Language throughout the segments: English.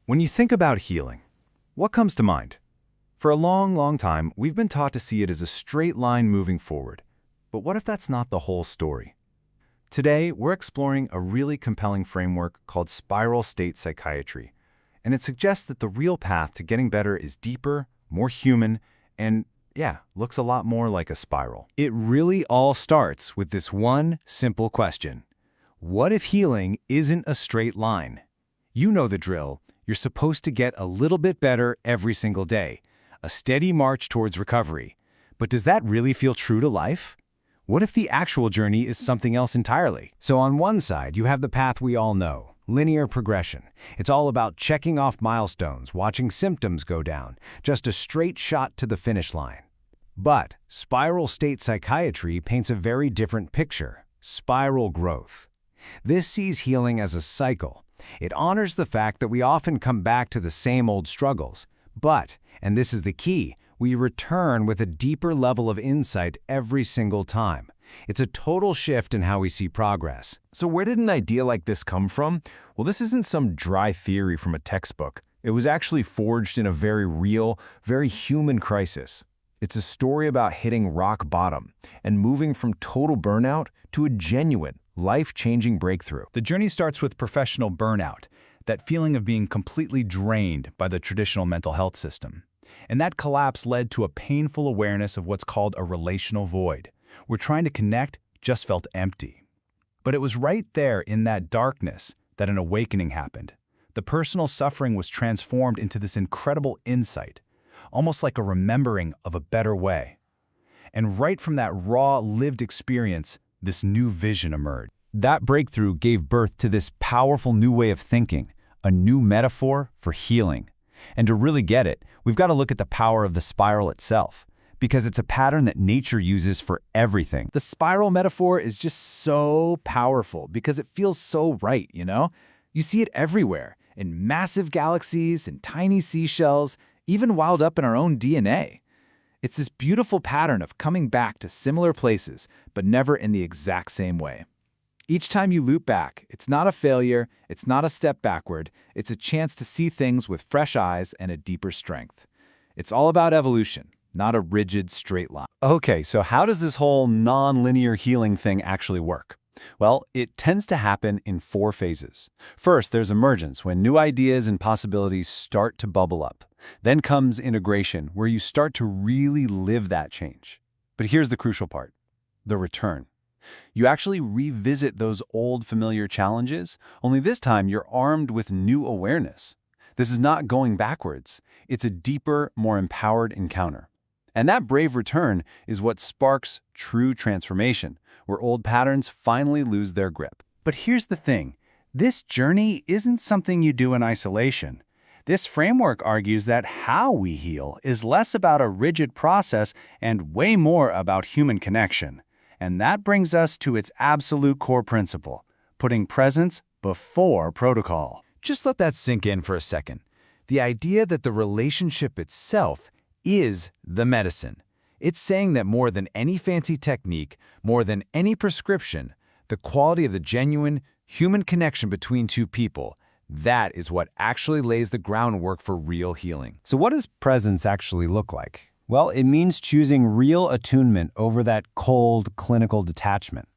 When you think about healing, what comes to mind? For a long, long time, we've been taught to see it as a straight line moving forward. But what if that's not the whole story? Today, we're exploring a really compelling framework called spiral state psychiatry, and it suggests that the real path to getting better is deeper, more human, and, looks a lot more like a spiral. It really all starts with this one simple question. What if healing isn't a straight line? You know the drill. You're supposed to get a little bit better every single day, a steady march towards recovery. But does that really feel true to life? What if the actual journey is something else entirely? So on one side, you have the path we all know, linear progression. It's all about checking off milestones, watching symptoms go down, just a straight shot to the finish line. But spiral state psychiatry paints a very different picture, spiral growth. This sees healing as a cycle. It honors the fact that we often come back to the same old struggles. But, and this is the key, we return with a deeper level of insight every single time. It's a total shift in how we see progress. So where did an idea like this come from? Well, this isn't some dry theory from a textbook. It was actually forged in a very real, very human crisis. It's a story about hitting rock bottom and moving from total burnout to a genuine, life-changing breakthrough. The journey starts with professional burnout, that feeling of being completely drained by the traditional mental health system. And that collapse led to a painful awareness of what's called a relational void, where trying to connect just felt empty. But it was right there in that darkness that an awakening happened. The personal suffering was transformed into this incredible insight, almost like a remembering of a better way. And right from that raw, lived experience, this new vision emerged. That breakthrough gave birth to this powerful new way of thinking, a new metaphor for healing. And to really get it, we've got to look at the power of the spiral itself, because it's a pattern that nature uses for everything. The spiral metaphor is just so powerful because it feels so right, you know? You see it everywhere, in massive galaxies, in tiny seashells, even wound up in our own DNA. It's this beautiful pattern of coming back to similar places, but never in the exact same way. Each time you loop back, it's not a failure, it's not a step backward, it's a chance to see things with fresh eyes and a deeper strength. It's all about evolution, not a rigid, straight line. Okay, so how does this whole non-linear healing thing actually work? Well, it tends to happen in 4 phases. First, there's emergence, when new ideas and possibilities start to bubble up. Then comes integration, where you start to really live that change. But here's the crucial part, the return. You actually revisit those old familiar challenges, only this time you're armed with new awareness. This is not going backwards. It's a deeper, more empowered encounter. And that brave return is what sparks true transformation, where old patterns finally lose their grip. But here's the thing. This journey isn't something you do in isolation. This framework argues that how we heal is less about a rigid process and way more about human connection. And that brings us to its absolute core principle, putting presence before protocol. Just let that sink in for a second. The idea that the relationship itself is the medicine. It's saying that more than any fancy technique, more than any prescription, the quality of the genuine human connection between two people, that is what actually lays the groundwork for real healing. So what does presence actually look like? Well, it means choosing real attunement over that cold, clinical detachment.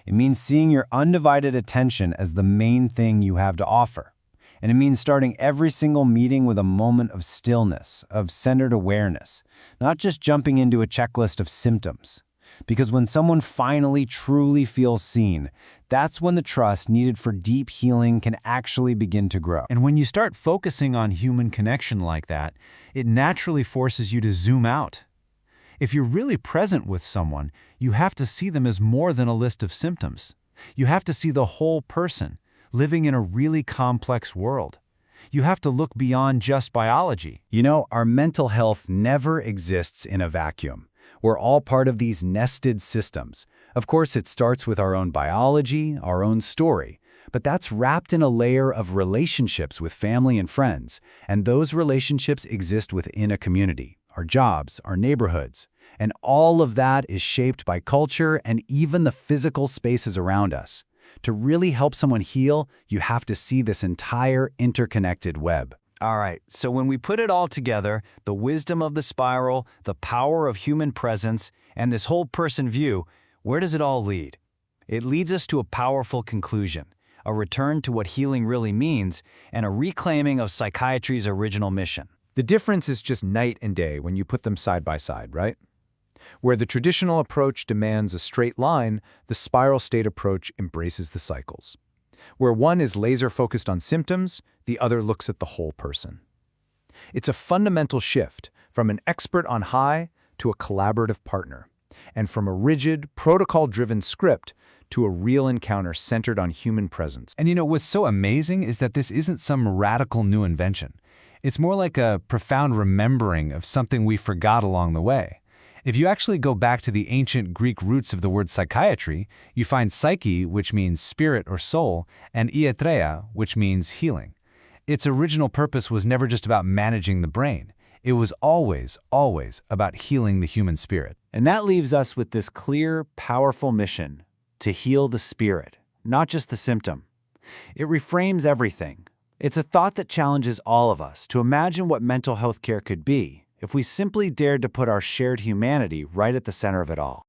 It means seeing your undivided attention as the main thing you have to offer. And it means starting every single meeting with a moment of stillness, of centered awareness, not just jumping into a checklist of symptoms. Because when someone finally truly feels seen, that's when the trust needed for deep healing can actually begin to grow. And when you start focusing on human connection like that, it naturally forces you to zoom out. If you're really present with someone, you have to see them as more than a list of symptoms. You have to see the whole person, living in a really complex world. You have to look beyond just biology. You know, our mental health never exists in a vacuum. We're all part of these nested systems. Of course, it starts with our own biology, our own story, but that's wrapped in a layer of relationships with family and friends, and those relationships exist within a community, our jobs, our neighborhoods, and all of that is shaped by culture and even the physical spaces around us. To really help someone heal, you have to see this entire interconnected web. All right, so when we put it all together, the wisdom of the spiral, the power of human presence, and this whole person view, where does it all lead? It leads us to a powerful conclusion, a return to what healing really means, and a reclaiming of psychiatry's original mission. The difference is just night and day when you put them side by side, right? Where the traditional approach demands a straight line, the spiral state approach embraces the cycles. Where one is laser-focused on symptoms, the other looks at the whole person. It's a fundamental shift from an expert on high to a collaborative partner, and from a rigid, protocol-driven script to a real encounter centered on human presence. And what's so amazing is that this isn't some radical new invention. It's more like a profound remembering of something we forgot along the way. If you actually go back to the ancient Greek roots of the word psychiatry, you find psyche, which means spirit or soul, and iatreia, which means healing. Its original purpose was never just about managing the brain. It was always, always about healing the human spirit. And that leaves us with this clear, powerful mission to heal the spirit, not just the symptom. It reframes everything. It's a thought that challenges all of us to imagine what mental health care could be if we simply dared to put our shared humanity right at the center of it all.